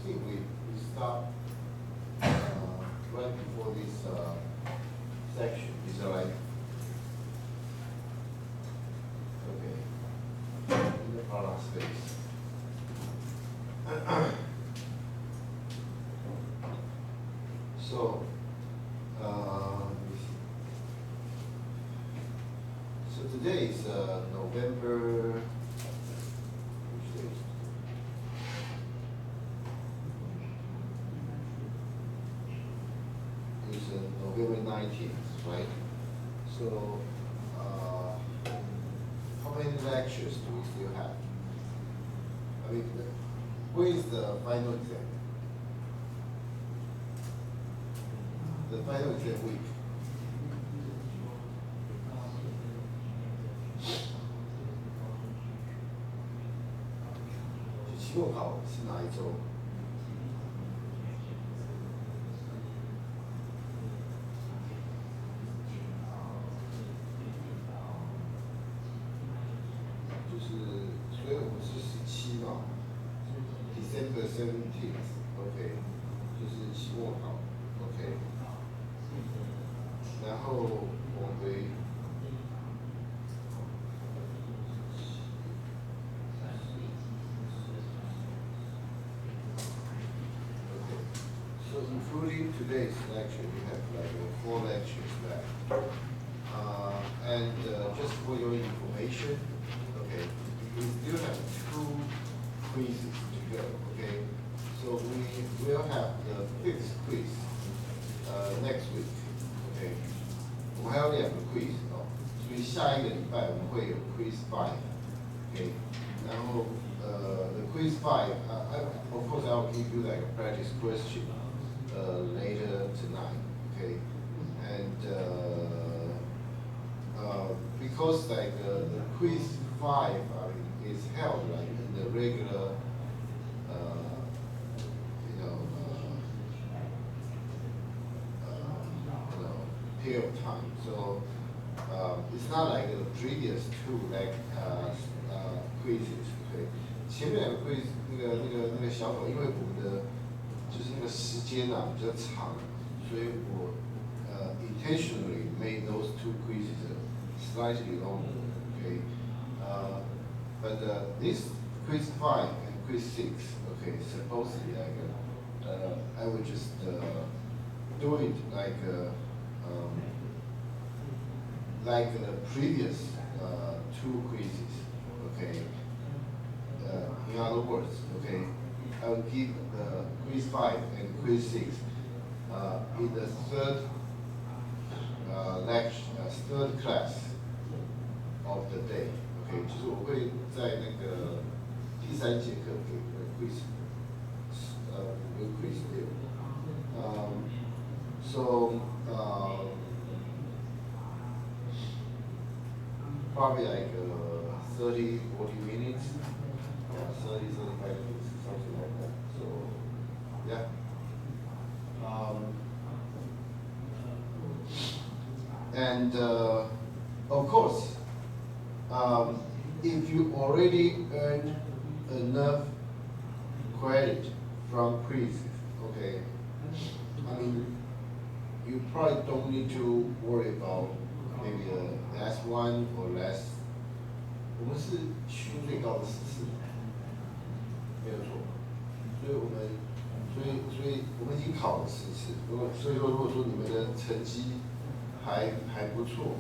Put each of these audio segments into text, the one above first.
I think we stop right before this section. Is that right? Okay. In the parallel space. So, let me see. So today is November. Which day? It's November 19th, right? So, how many lectures do we still have? I mean, where is the final exam? The final exam week.期末考是哪一周？所以我们是17嘛 ，December 17th，OK，就是期末考 ，OK，然后我回，OK， so including today's lecture, we have like 4 lectures left, and just for your information. Okay, we still have 2 quizzes to go, okay? So we will have the 5th quiz next week, okay? 我们还有2个 quiz 哦，所以下一个礼拜我们会有 quiz 5, okay? 然后the quiz 5, of course I will give you like a practice question later tonight, okay? And because like the quiz 5, I mean, is held like in the regular, period of time. So it's not like the previous 2 like quizzes. Okay， 前面2个 quiz 那个小狗，因为我们的就是那个时间啊比较长，所以我intentionally made those 2 quizzes slightly longer. Okay. But this quiz 5 and quiz 6, okay, supposedly like I would just do it like the previous 2 quizzes, okay. In other words, okay, I will give the quiz 5 and quiz 6 in the 3rd lecture, 3rd class of the day. Okay, 就是我会在那个第3节课给quiz， 5个quiz 6。So probably like 30, 40 minutes, 30, 35 minutes, something like that. So yeah. And of course, if you already earned enough credit from quizzes, okay, I mean, you probably don't need to worry about maybe the last one or last. 我们是区最高的14，没有错。是，所以说如果说你们的成绩还不错，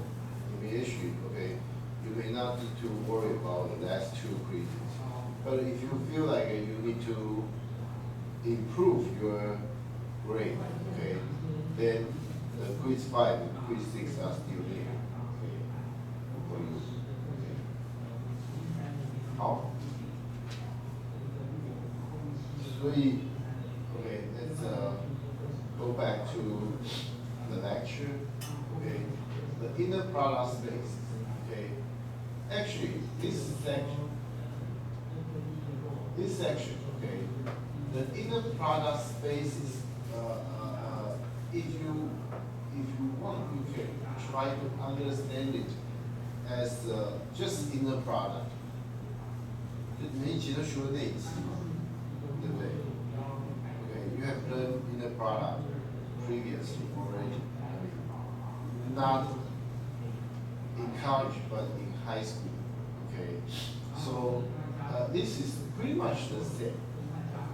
你们也许 OK，you may not need to worry about the last two quizzes. But if you feel like you need to improve your grade, okay, then quiz 5 and quiz 6 are still there, okay, for you. Okay. 好，所以 okay, let's go back to the lecture. Okay, the inner product space. Okay, actually this section, okay, the inner product space is if you want, you can try to understand it as just inner product. 就你们以前都学过那一集嘛，对不对 ？Okay, you have learned inner product previously already. Not in college, but in high school. Okay, so this is pretty much the same.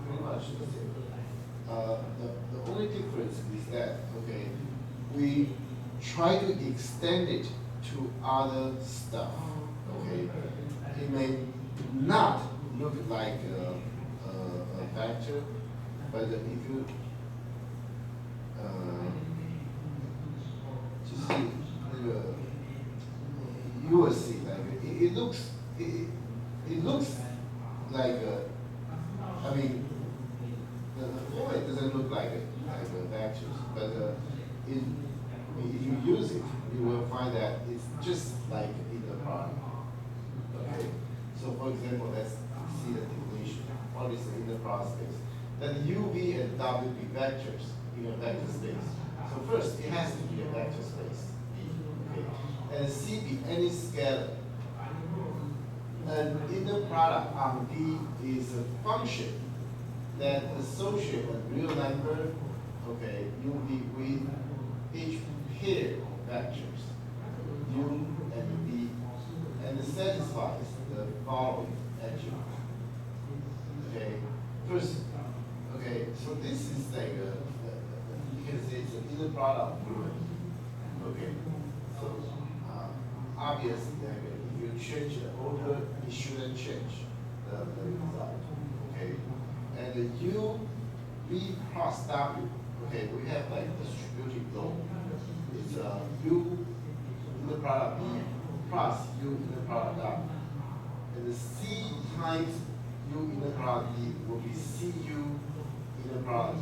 Pretty much the same. The only difference is that okay, we try to extend it to other stuff. Okay, it may not look like a vector, but if you you will see like it looks like I mean the format doesn't look like a vectors, but if you use it, you will find that it's just like in the product. Okay, so for example, let's see the definition. What is the inner product space? That UV and WB vectors in a vector space. So first, it has to be a vector space. Okay. And C be any scalar. An inner product on D is a function that associates a real number, okay, UV with each pair of vectors, U and V, and satisfies the following attribute. Okay, first, okay, so this is like you can say it's an inner product group. Okay, so obviously, like, if you change the order, it shouldn't change the result. Okay, and the U, V plus W. Okay, we have like distributed law. It's U inner product B plus U inner product W, and the C times U inner product D will be CU inner product.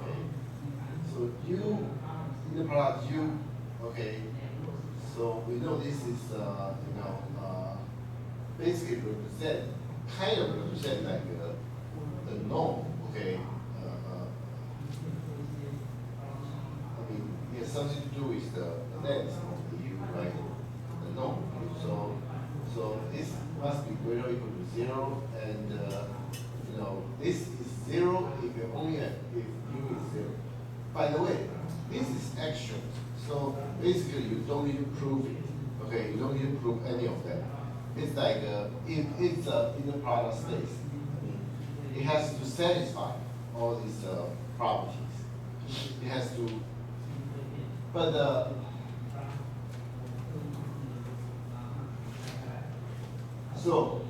Okay, so U inner product U. Okay, so we know this is basically kind of represent like the norm. Okay, I mean it has something to do with the length of the U, right? The norm. So this must be greater or equal to 0, and this is 0 if you if U is 0. By the way, this is extra, so basically you don't need to prove it. Okay, you don't need to prove any of that. It's like it's in the product space. I mean, it has to satisfy all these properties. It has to, but so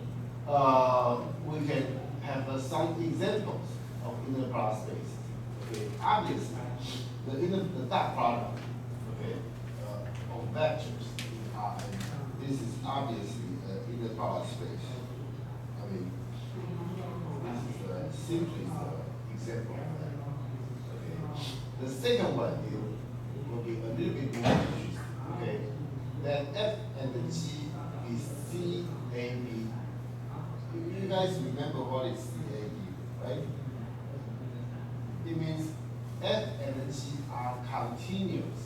we can have some examples of inner product space. Okay, obviously the dot product, okay, of vectors in R, and this is obviously inner product space. I mean, this is simply the example of that. Okay, the second one will be a little bit more interesting. Okay, that F and the G is C A B. You guys remember what is C A B, right? It means F and G are continuous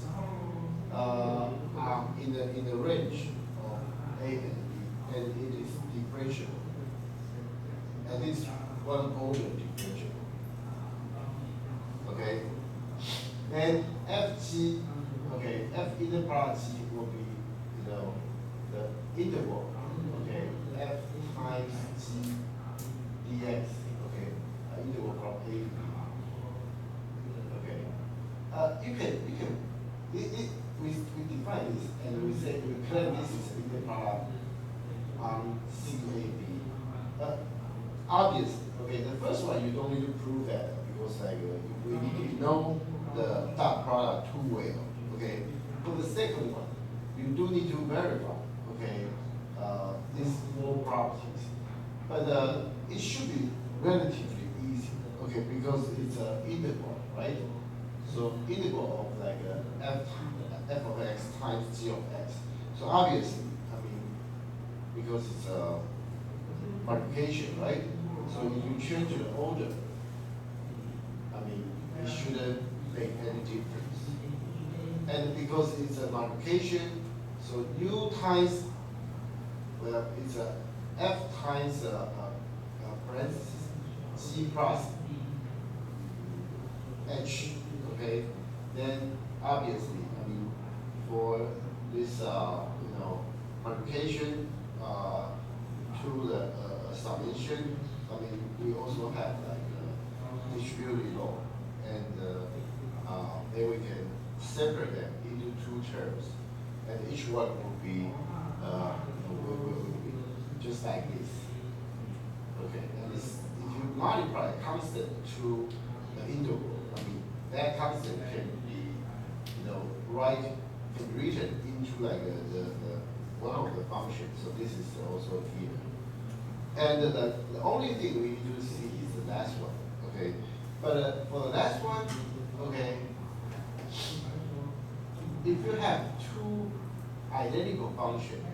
in the range of A and B, and it is differentiable. At least one order differentiable. Okay? Then FG, okay, F inner product G will be, the interval, okay, F times G dx, okay, interval from A to B. obviously, okay, the first one you don't need to prove that because like we need to know the dot product too well, okay. For the second one, you do need to verify, okay, these four properties, but it should be relatively easy, okay, because it's an integral, right? So integral of like f of x times g of x. So obviously, I mean, because it's a multiplication, right? So if you change the order, I mean, it shouldn't make any difference. And because it's a multiplication, so u times, well, it's a f times parentheses c plus h, okay? Then obviously, I mean, for this, multiplication to the summation, I mean, we also have like distributive law, and then we can separate them into two terms, and each one will be just like this. Okay, and this, if you multiply a constant to the integral, I mean, that constant can be, can be written into like the one of the functions. So this is also here. And the only thing we need to see is the last one, okay? But for the last one, okay, if you have two identical functions,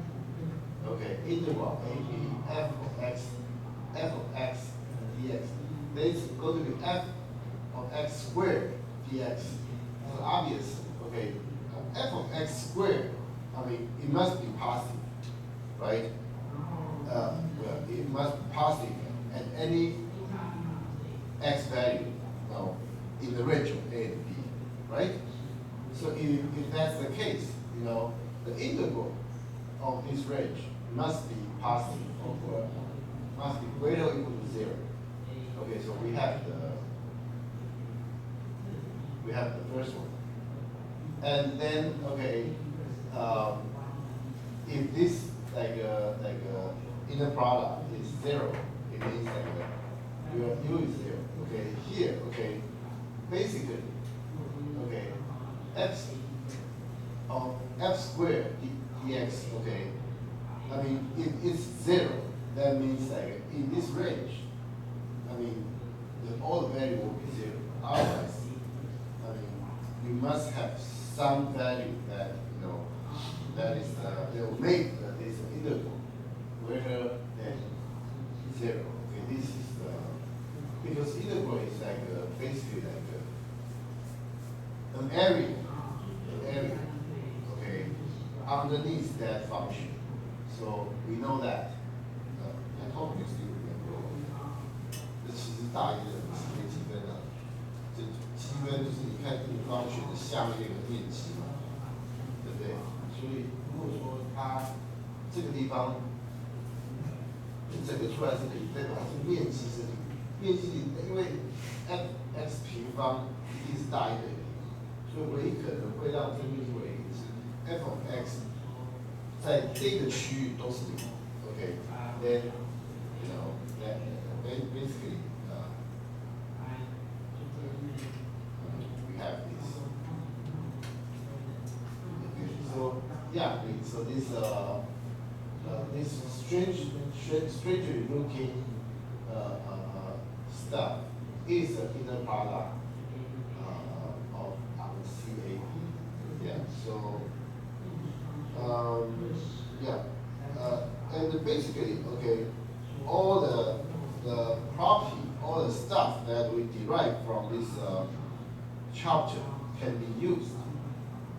okay, integral a b f of x dx, then it's going to be f of x squared dx. So obviously, okay, f of x squared, I mean, it must be positive, right? Well, it must be positive at any x value, in the range of a and b, right? So if that's the case, the integral of this range must be positive, or must be greater or equal to 0. Okay, so we have the first one, and then okay, if this inner product is 0, it means that your u is 0. Okay, here, okay, basically, okay, f of f squared dx, okay, I mean, if it's 0, that means like in this range, I mean, all the value will be 0. Otherwise, I mean, you must have some value that, that will make this integral greater than 0. Okay, this is because integral is like basically like an area, okay, underneath that function. So we know that. 那后面是有点多，这其实大一的是微积分啊，这积分就是你看这个方选的下面那个面积嘛，对不对？所以如果说它这个地方整个出来是零，代表它是面积是零，面积零，因为 x 平方一定是大于等于零，所以唯一可能会让这个面积为零是 f of x 在这个区域都是零 ，OK，then basically we have this. Okay, so yeah, so this strangely looking stuff is an inner product of our CAP. Yeah, so and basically, okay, all the property, all the stuff that we derive from this chapter can be used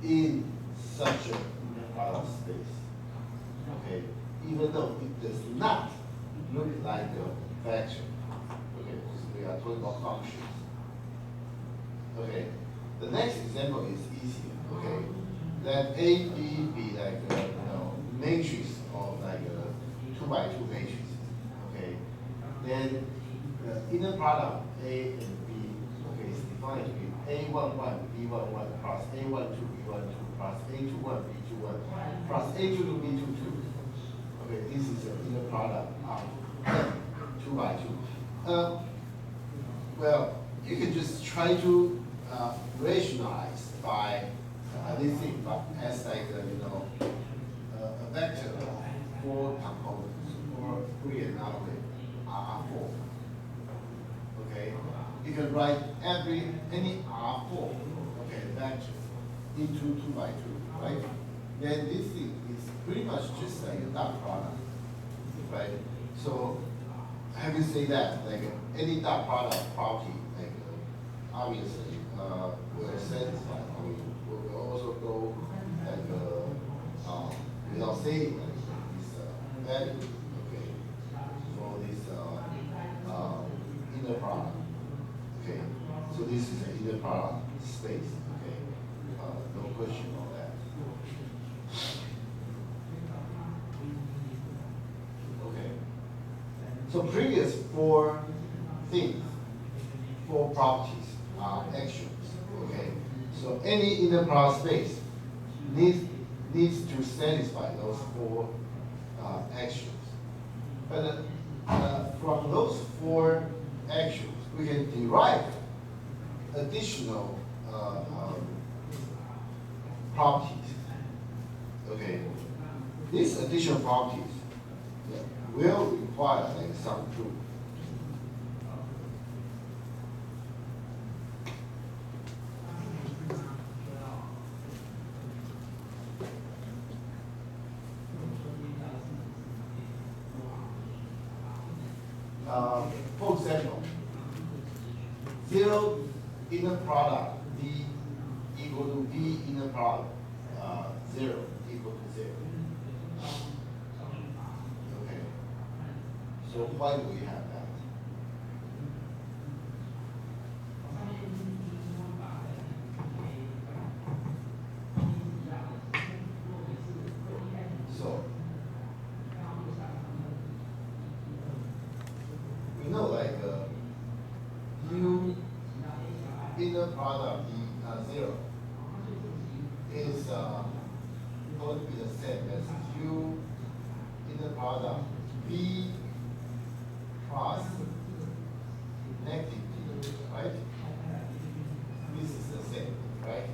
in such a product space. Okay, even though it does not look like a vector. Okay, because we are talking about functions. Okay, the next example is easier. Okay, let A, B be like matrix of like 2 by 2 matrix. Okay, then the inner product A and B, okay, is defined to be A11 B11 plus A12 B12 plus A21 B21 plus A22 B22. Okay, this is the inner product of 2 by 2. Well, you can just try to rationalize by this thing, but as like a vector of 4 components, or put it another way, R4. Okay, you can write any R4, okay, vector into 2 by 2, right? Then this thing is pretty much just like a dot product, right? So having said that, like any dot product property, like obviously will satisfy. I mean, will also go like without saying like this value, okay, for this inner product. Okay, so this is an inner product space. Okay, no question on that. Okay. So previous 4 things, 4 properties are actions. Okay. So any inner product space needs to satisfy those 4 actions. But from those 4 actions, we can derive additional properties. Okay. These additional properties will require like some proof. For example, 0 inner product B equal to B inner product 0 equal to 0. Okay. So why do we have that? So we know like U inner product B 0 is going to be the same as U inner product B plus negative B, right? This is the same, right?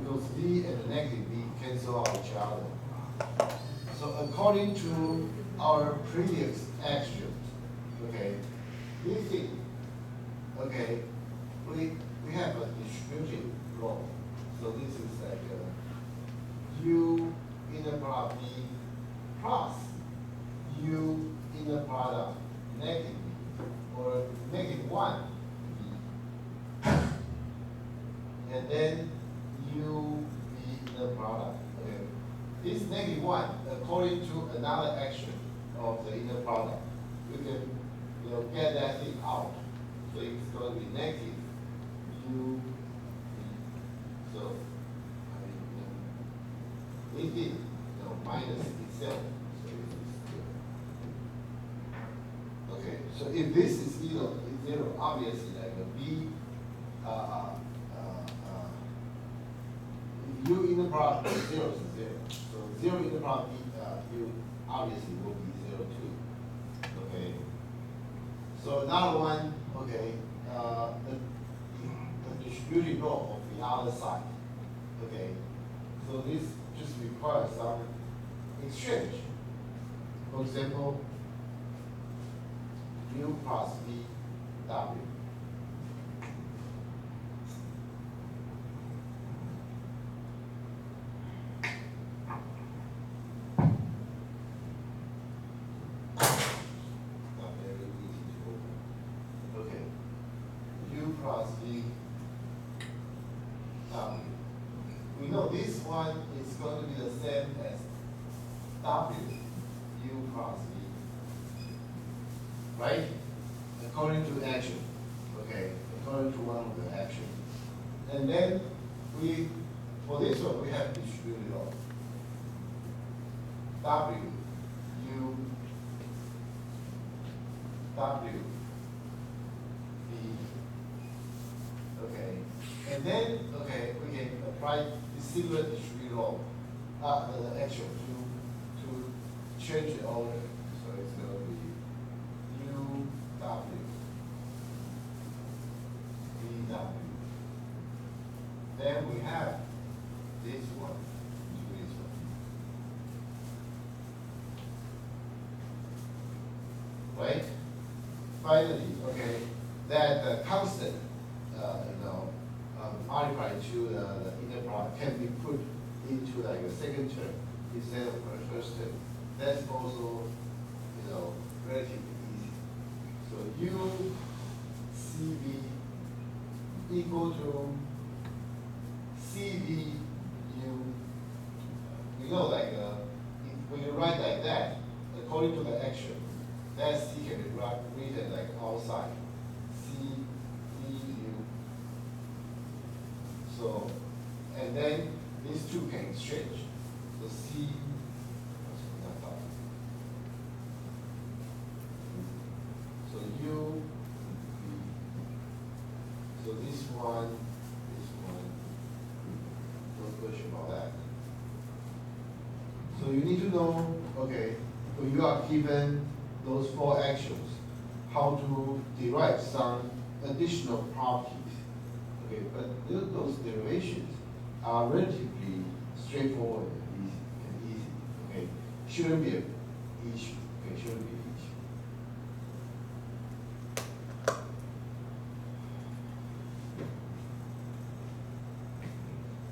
Because B and negative B cancel out each other. So according to our previous actions, okay, we think, okay, we have a distributed law. So this is like U inner product B plus U inner product negative B, or negative 1 B, and then U B inner product. Okay. This negative 1, according to another action of the inner product, we can get that thing out. So it's going to be negative U B. So I mean, it did minus itself. So it is 0. Okay. So if this is 0, obviously like a B if U inner product is 0 is 0. So 0 inner product U obviously will be 0 too. Okay. So another one, okay, the distributed law of the other side. Okay. So this just requires some exchange. For example, U plus B W. Plus B W. We know this one is going to be the same as W U plus B, right? According to action, okay, according to one of the action. And then for this one, we have distributed law. W U W B. Okay, and then we can apply the similar distributed law, the action to change the order. So it's going to be finally, okay, that the constant, multiplied to the inner product can be put into like a second term instead of the first term. That's also, relatively easy. So U CV equal to CV U. When you write like that, according to the action, that C can be written like outside. C U. So, and then these two can exchange. So C, so U, so this one, no question about that. So you need to know, okay, when you are given those four actions, how to derive some additional properties. Okay, but those derivations are relatively straightforward and easy. Okay, shouldn't be an issue. Okay, shouldn't be an issue.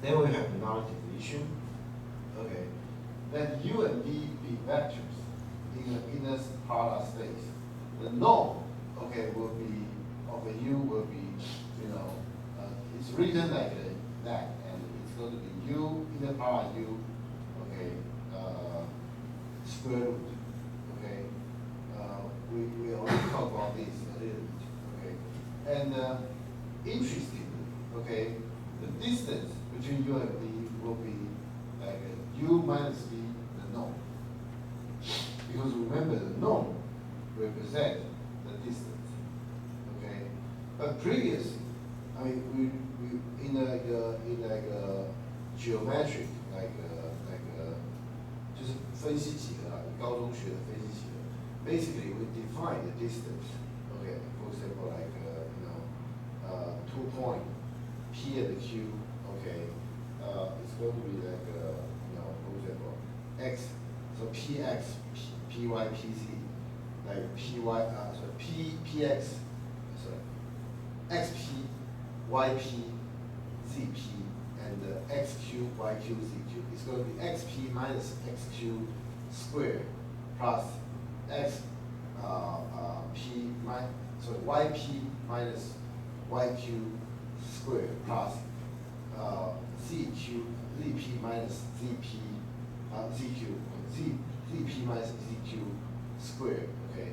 Then we have the normative issue. Okay, let U and V be vectors in the inner product space. The norm, okay, will be of a U will be, it's written like that, and it's going to be U inner product U, okay, square root, okay. We already talked about this a little bit, okay. And interestingly, okay, the distance between U and V will be like U minus V, the norm. Because remember, the norm represents the distance, okay. But previously, I mean, we in like geometric 就是分析几何啊，高中学的分析几何。Basically, we define the distance. Okay, for example, 2 point P and Q. Okay, it's going to be like for example, X. So PX, PY, PZ, like PY. PX. Sorry, XP, YP, ZP, and XQ, YQ, ZQ. It's going to be XP minus XQ squared plus YP minus YQ squared plus ZP minus ZP minus ZQ squared. Okay,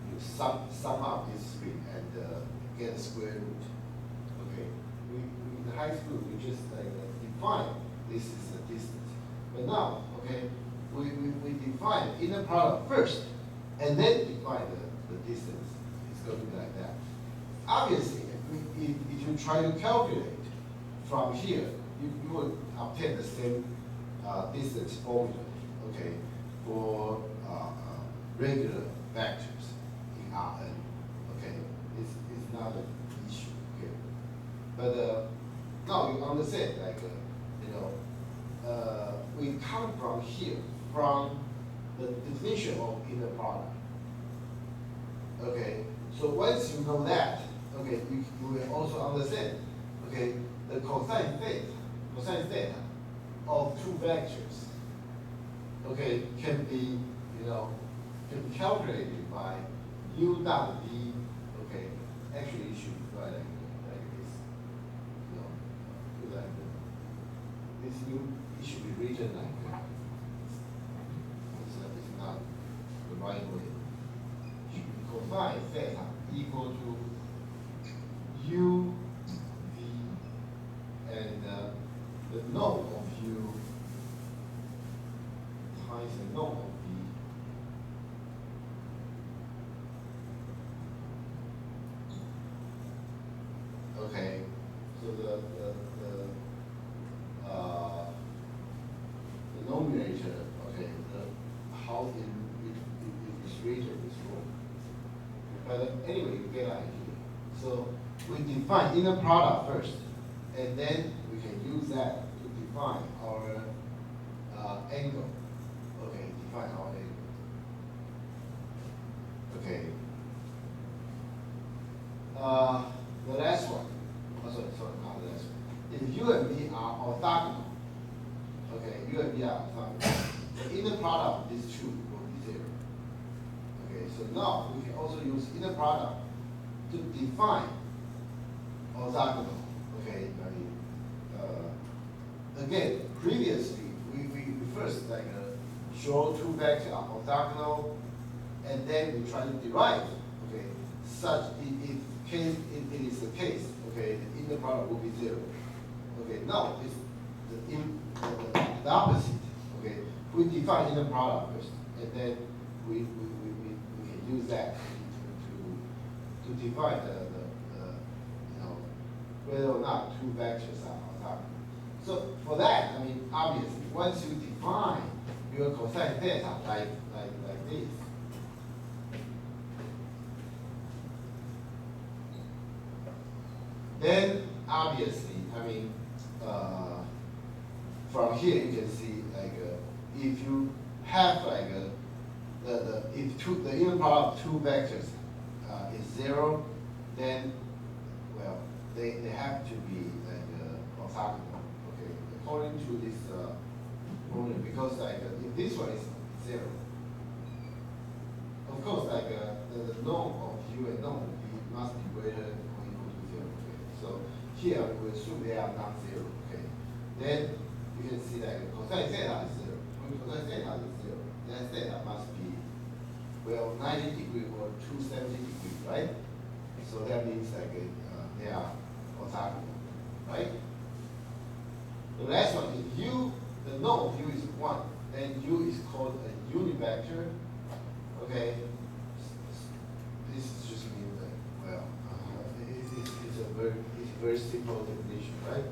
you sum up this three and get a square root. Okay, in high school we just define this is the distance, but now okay we define inner product first and then define the distance. It's going to be like that. Obviously, if you try to calculate from here, you will obtain the same distance formula. Okay, for regular vectors in Rn. Okay, it's not an issue. Okay, but now you understand, we come from here, from the definition of inner product. Okay, so once you know that, okay, you will also understand, okay, the cosine theta of two vectors, okay, can be calculated by U dot V. Okay, actually it should be like this. This it should be written like that. It's not the right way. It should be cosine theta equal to U V and the norm of U times the norm of V. Okay, so the denominator, okay, how it is written is wrong. But anyway, you get an idea. So we define inner product first, and then we can use that to define our angle. Okay, define our angle. Okay, The last one, oh, sorry, not the last one. If U and B are orthogonal, okay, U and B are orthogonal, the inner product of these two will be 0. Okay, so now we can also use inner product to define orthogonal. Okay, I mean, again, previously we first show two vectors are orthogonal, and then we try to derive. Okay, such it is the case. Okay, the inner product will be 0. Okay, now it's the opposite. Okay, we define inner product first, and then we can use that to define the whether or not two vectors are orthogonal. So for that, I mean, obviously, once you define your cosine theta like this, then obviously, I mean, from here you can see if you have if the inner product of two vectors is 0, then well they have to be orthogonal. Okay, according to this formula, because if this one is 0, of course the norm of U and norm of B must be greater or equal to 0. Okay, so here we assume they are non-zero. Okay, then you can see that cosine theta is 0. When cosine theta is 0, then theta must be, well, 90 degrees or 270 degrees, right? So that means they are orthogonal, right? The last one, if U, the norm of U is 1, then U is called a univector. Okay, this just means that, well, it's a very simple definition, right?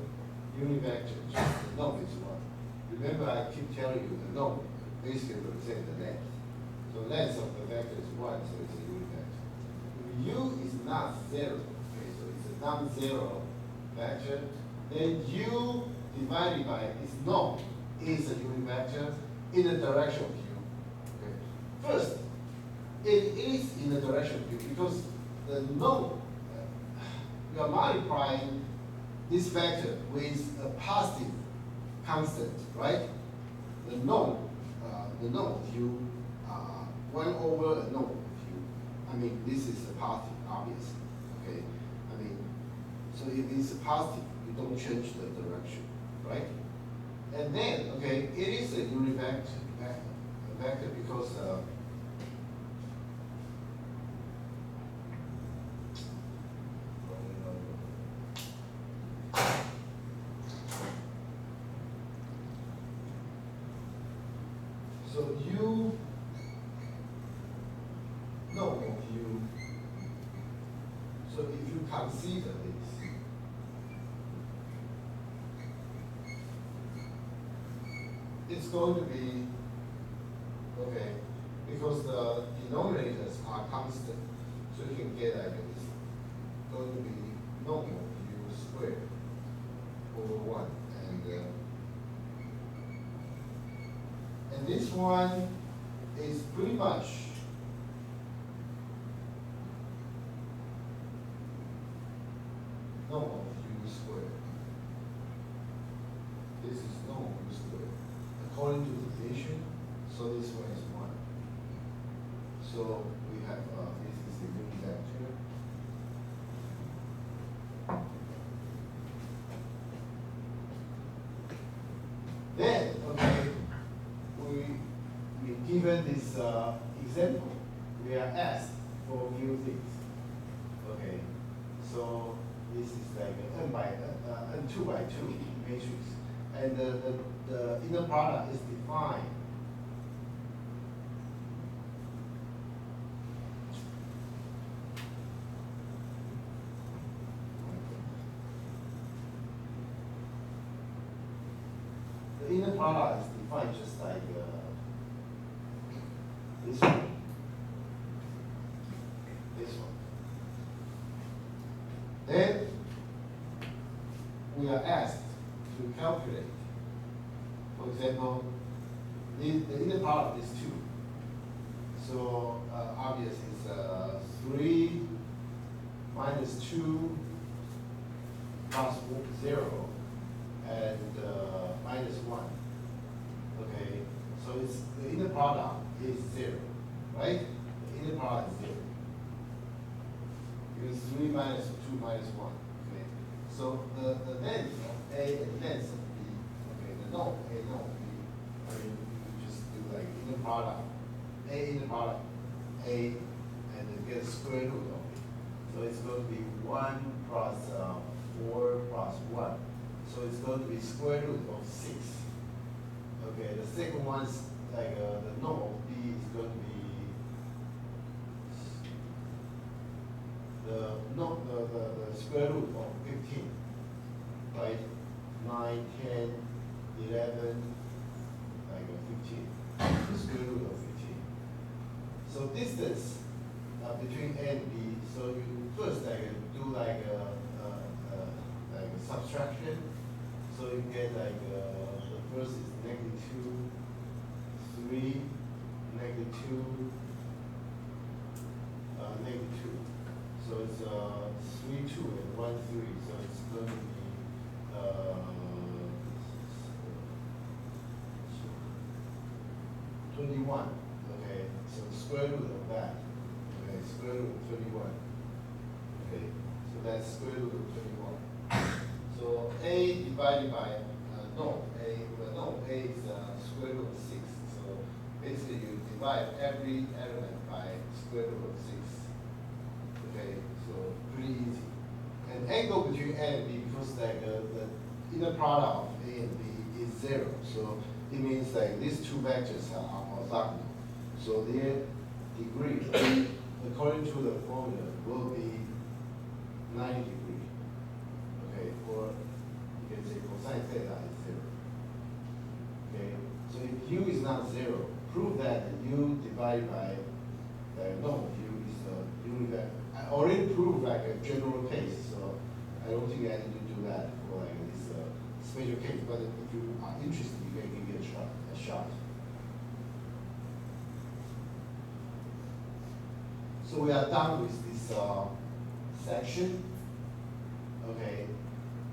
Univector, just the norm is 1. Remember, I keep telling you the norm basically represents the length. So length of the vector is 1, so it's a univector. If U is not 0, okay, so it's a non-zero vector, then U divided by its norm is a univector in the direction of U. Okay. First, it is in the direction of U because the norm, we are multiplying this vector with a positive constant, right? The norm of U, 1 over a norm of U. I mean, this is a positive, obviously. Okay, I mean, so if it's a positive, you don't change the direction, right? And then, okay, it is a univector vector because so U norm of U. So if you consider this, it's going to be, okay, because the denominators are constant, so you can get it's going to be norm of U squared over 1. And this one is pretty much norm of U squared. This is norm of U squared. According to the definition, so this one is 1. So we have, this is the univector. Then, okay, given this example, we are asked for a few things. Okay, so this is like an n 2 by 2 matrix, and the inner product is defined. The inner product is defined just like this one. This one. Then we are asked to calculate. For example, the inner product is 2. So obviously it's 3 minus 2 plus 0 and minus 1. Okay, so it's the inner product is 0, right? The inner product is 0. Because 3 minus 2 minus 1. Okay, so the length of A and length of B. Okay, the norm A, norm B. I mean, you just do like inner product, A inner product, A, and then get square root of it. So it's going to be 1 plus 4 plus 1. So it's going to be square root of 6. Okay, the second one's like the norm of B is going to be the square root of 15, right? 9, 10, 11, like 15. The square root of 15. So distance between A and B. So you first do like a subtraction. So you get like the first is -2, 3, -2, -2. So it's 3, 2, and 1, 3. So it's going to be 21. Okay, so square root of that. Okay, square root of 21. Okay, so that's square root of 21. So A divided by A is square root of 6. So basically you divide every element by square root of 6. Okay, so pretty easy. And angle between A and B, because like the inner product of A and B is 0. So it means like these two vectors are orthogonal. So their degree, according to the formula, will be 90 degrees. Okay, or you can say cosine theta is 0. Okay, so if U is not 0, prove that U divided by the norm of U is a univector. I already proved like a general case, so I don't think I need to do that for like this special case. But if you are interested, you can give it a shot. So we are done with this section. Okay,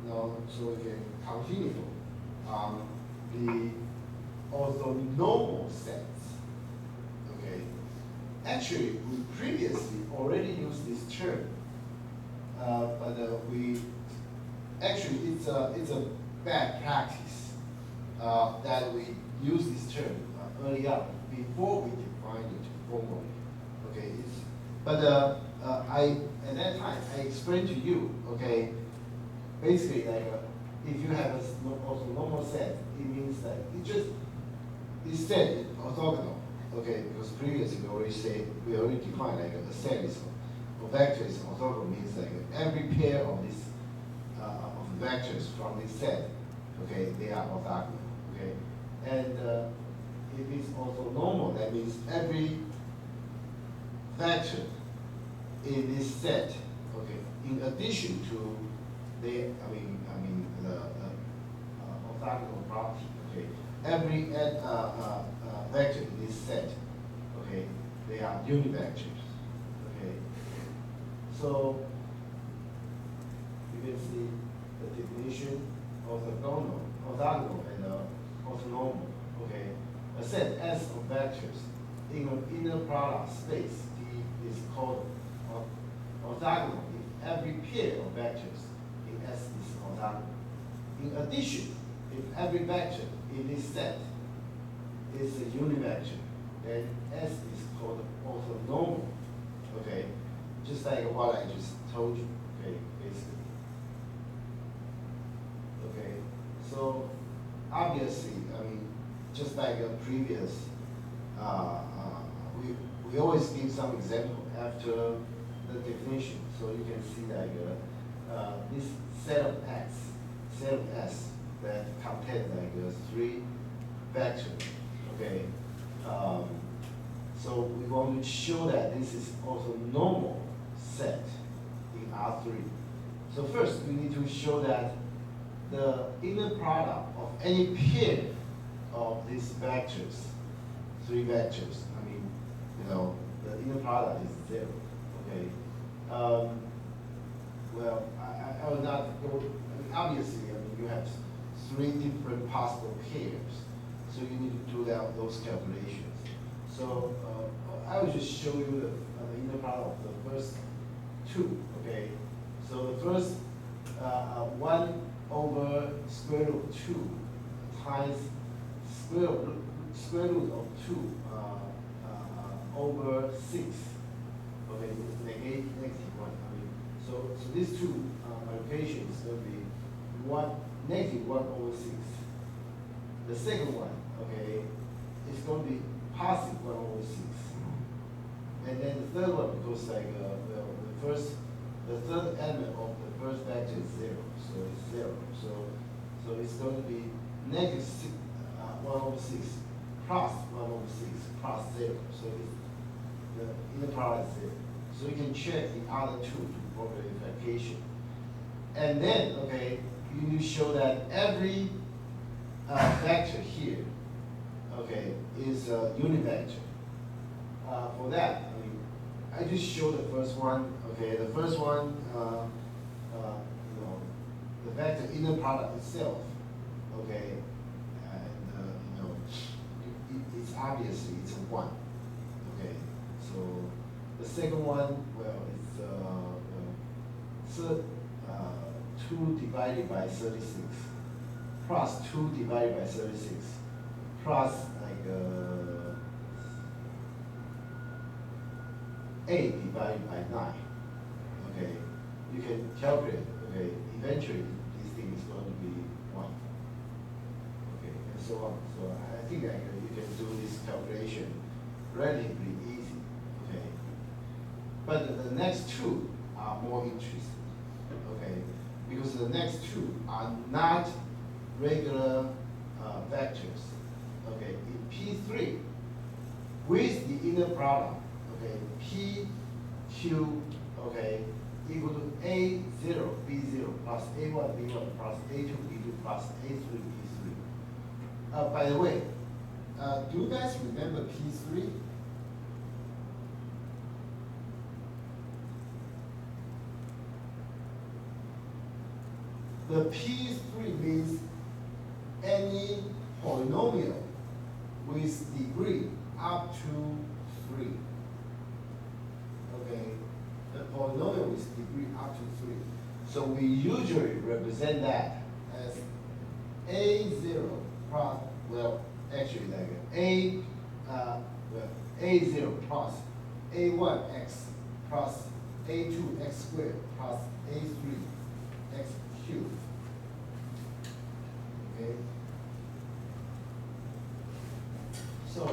now so we can continue. The orthonormal sets. Okay, actually we previously already used this term, but we actually it's a bad practice that we use this term early on before we define it formally. Okay, I at that time I explained to you. Okay, basically like if you have a orthonormal set, it means that this set is orthogonal. Okay, because previously we already defined like a set is a vector is orthogonal means like every pair of this of vectors from this set, okay, they are orthogonal. Okay, and if it's orthonormal, that means every vector in this set, okay, in addition to the orthogonal property, okay, every vector in this set, okay, they are univectors. Okay, so you can see the definition of orthogonal and orthonormal. Okay, a set S of vectors in an inner product space D is called orthogonal if every pair of vectors in S is orthogonal. In addition, if every vector in this set is a univector, then S is called orthonormal. Okay, just like what I just told you. Okay, basically. Okay, so obviously, just like a previous, we always give some example after the definition, so you can see like this set of S that contains like 3 vectors. Okay, so we want to show that this is also normal set in R3. So first we need to show that the inner product of any pair of these vectors, 3 vectors, the inner product is 0. Okay, well, I will not go, obviously, you have three different possible pairs, so you need to do that, those calculations. So, I will just show you the inner product of the first two, okay? So the first, 1 over square root of 2 times square root of 2 over 6. Okay, it's negative 1. So these two multiplications will be negative 1 over 6. The second one, okay, is going to be positive 1 over 6. And then the third one, because like the third element of the first vector is 0, so it's 0. So it's going to be negative 1 over 6 plus 1 over 6 plus 0. So it's, the inner product is 0. So you can check the other two for verification. And then, okay, you need to show that every vector here, okay, is a unit vector. For that, I just show the first one. Okay, the first one, the vector inner product itself. Okay, and it's obviously it's a 1. Okay, so the second one, well, it's 2 divided by 36 plus 2 divided by 36 plus like 8 divided by 9. Okay, you can calculate. Okay, eventually this thing is going to be 1. Okay, and so on. So I think that you can do this calculation relatively easy. Okay, but the next two are more interesting. Okay, because the next two are not regular vectors. Okay, in P3 with the inner product. Okay, P, Q, okay, equal to A0, B0 plus A1, B1 plus A2, B2 plus A3, B3. By the way, do you guys remember P3? The P3 means any polynomial with degree up to 3. Okay, the polynomial with degree up to 3. So we usually represent that as A0 plus, well, actually like A0 plus A1x plus A2x squared plus A3x cubed. Okay. So,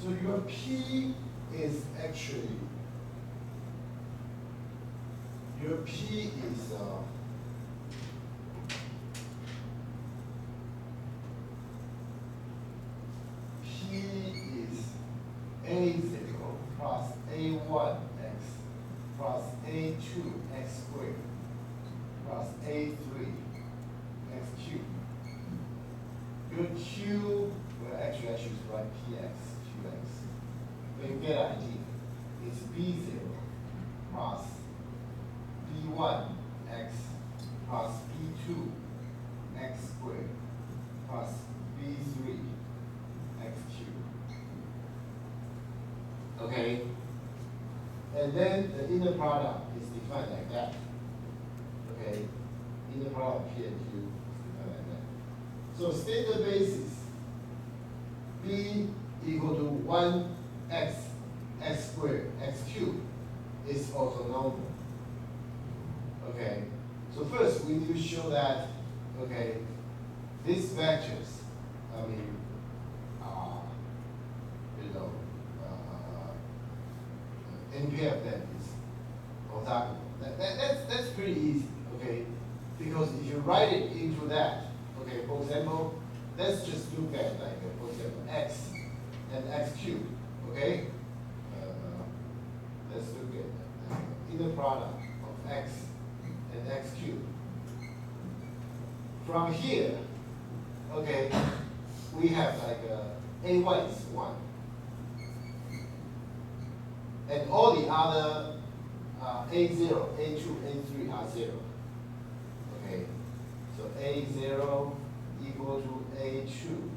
so your P is actually, your P is A0 plus A1x plus A2x squared plus A3x cubed. Your Q, well actually I should write PX. But you get an idea. It's B0 plus B1x plus B2x squared plus B3x cubed. Okay? And then the inner product is defined like that. Okay? Inner product P and Q is defined like that. So standard basis, B equal to 1x squared, x cubed is orthonormal. Okay, so first we need to show that, okay, these vectors, any pair of them is orthogonal. That's pretty easy, okay, because if you write it into that, okay, for example, let's just look at like, for example, x and x cubed, okay? Let's look at inner product of x and x cubed. From here, okay, we have like a1 is 1. And all the other a0, a2, a3 are 0. Okay, so a0 equal to a2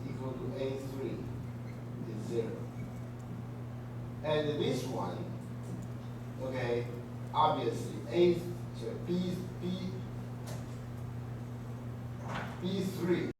equal to a3 is 0. And this one, okay, obviously B3